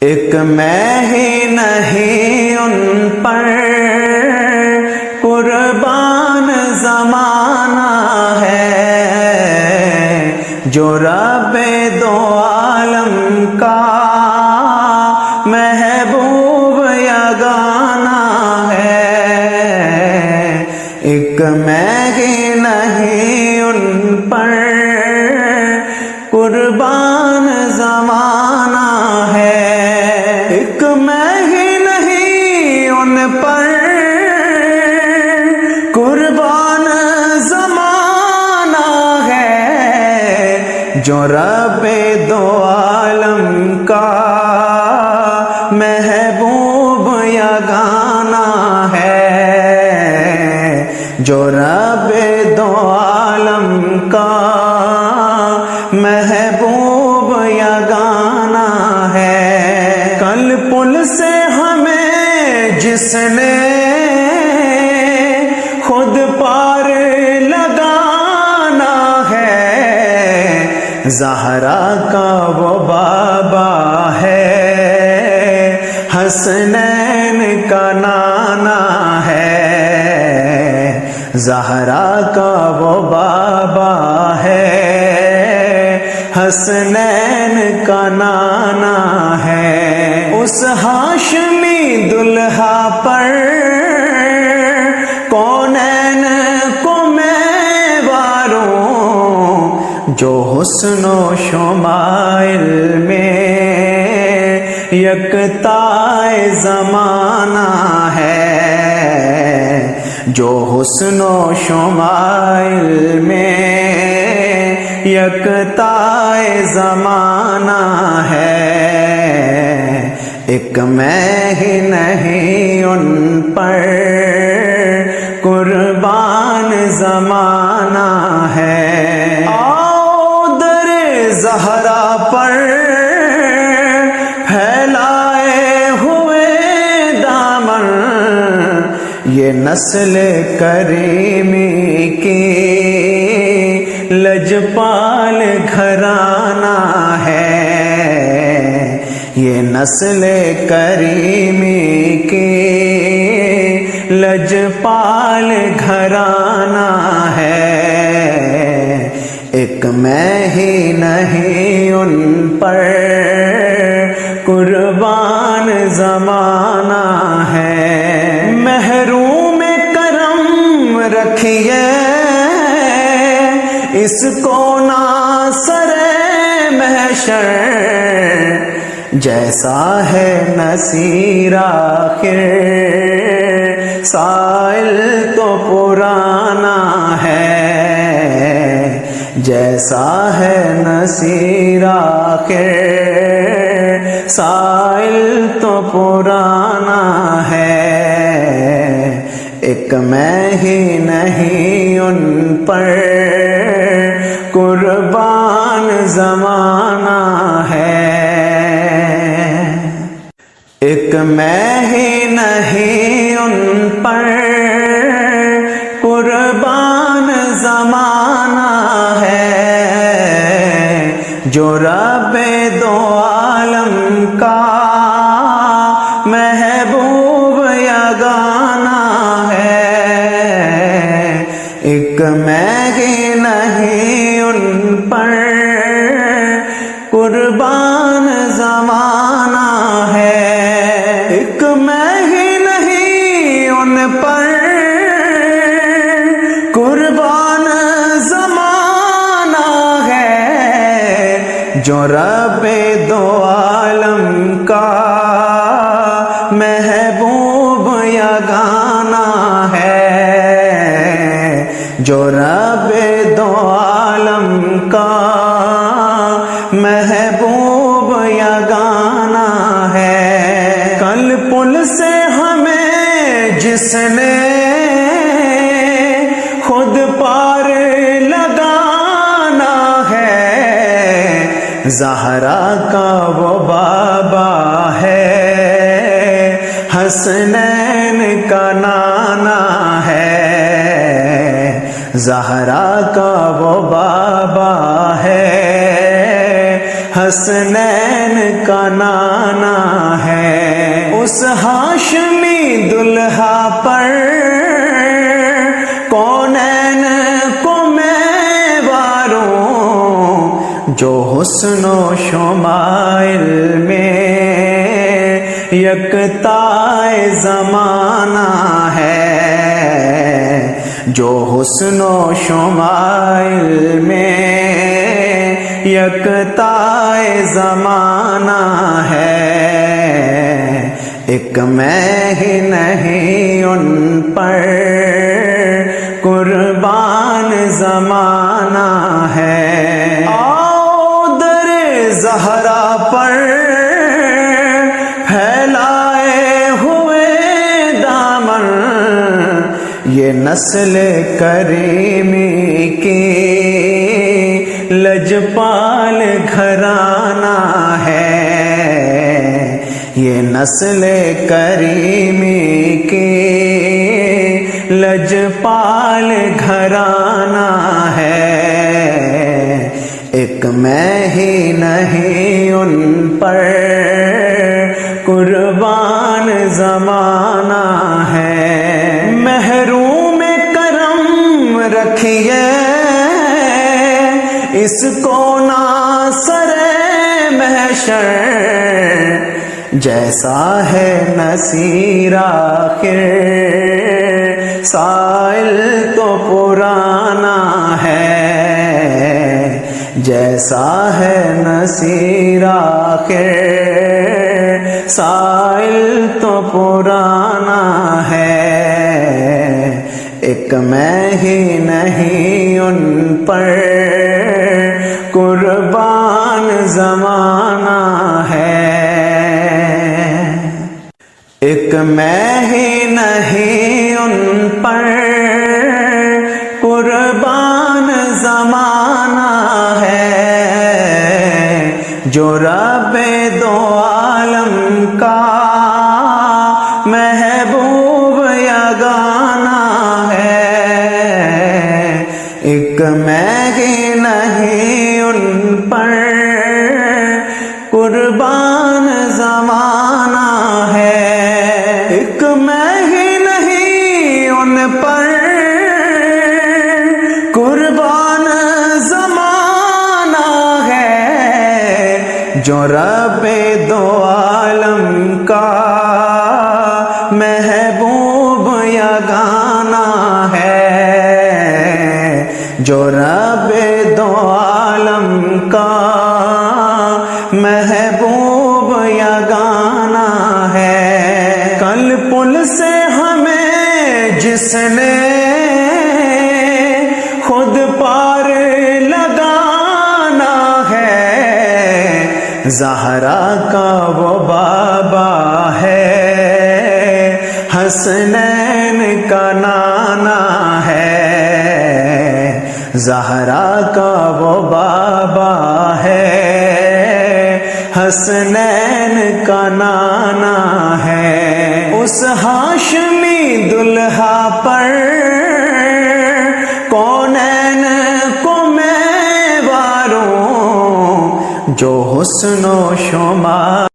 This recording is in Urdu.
ایک میں ہی نہیں ان پر قربان زمانہ ہے، جو رب دو عالم کا محبوب یگانہ ہے۔ ایک میں ہی نہیں ان پر قربان زمانہ ہے، ایک میں ہی نہیں ان پر قربان زمانہ ہے، جو رب دو عالم کا محبوب یگانہ ہے، جو رب دو عالم کا محبوب یگانہ ہے۔ کل پل سے ہمیں جس نے خود پار لگانا ہے، زہرا کا وہ بابا ہے، حسنین کا نانا ہے، زہرا کا وہ بابا ہے، حسنین کا نانا ہے۔ اس ہاشمی دلہا پر کونین کو میں واروں، جو حسن و شمائل میں یکتائے زمانہ ہے، جو حسن و شمائل میں یکتائے زمانہ ہے۔ ایک میں ہی نہیں ان پر قربان زمانہ ہے۔ آؤ در زہرا پر پھیلائے ہوئے دامن، یہ نسل کریمی کی لجپال گھرانہ ہے، یہ نسل کریمی کی لجپال گھرانہ ہے۔ ایک میں ہی نہیں ان پر قربان زمانہ ہے۔ محروم کرم رکھیے اس کو ناصر محشر، جیسا ہے نصیر آخر سائل تو پرانا ہے، جیسا ہے نصیر آخر سائل تو پرانا ہے۔ ایک میں ہی نہیں ان پر قربان زمانہ ہے، ایک میں ہی نہیں ان پر قربان زمانہ ہے، جو رب دو عالم کا محبوب یگانہ ہے۔ ایک میں ہی نہیں ان پر قربان زمانہ ہے، ایک میں ہی نہیں ان پر قربان زمانہ ہے، جو رب دو عالم کا محبوب یگانہ ہے، جو رب دو عالم کا محبوب یگانہ ہے۔ کل پل سے ہمیں جس نے خود پار لگانا ہے، زہرا کا وہ بابا ہے، حسنین کا نانا ہے، زہرا کا وہ بابا ہے، حسنین کا نانا ہے، اس ہاشمی دلہا پر کونین کو میں واروں، جو حسن و شمائل میں یکتائے زمانہ ہے، جو حسن و شمائل میں یکتائے زمانہ ہے، ایک میں ہی نہیں ان پر قربان زمانہ ہے۔ آؤ در زہرا پر پھیلائے ہوئے دامن، یہ نسل کریمی کی لجپال گھرانہ ہے، یہ نسل کریمی کی لجپال گھرانہ ہے، ایک میں ہی نہیں ان پر قربان زمانہ ہے۔ محروم کرم رکھیے اس کو ناصر محشر، جیسا ہے نصیر آخر سائل تو پرانا ہے، جیسا ہے نصیر آخر سائل تو پرانا ہے، ایک میں ہی نہیں ان پر قربان زمانہ ہے، ایک میں ہی نہیں ان پر قربان زمانہ ہے، جو رب دو عالم کا محبوب یگانہ ہے، ایک میں ہی نہیں ان پر قربان زمانہ ہے، ایک میں ہی نہیں ان پر قربان زمانہ ہے، جو رب دو عالم کا محبوب یگانہ ہے، جو رب دو عالم کا محبوب یگانہ ہے۔ کل پل سے ہمیں جس نے خود پار لگانا ہے، زہرا کا وہ بابا ہے، حسنین کا نانا ہے، زہرا کا وہ بابا ہے، حسنین کا نانا ہے، اس ہاشمی دلہا پر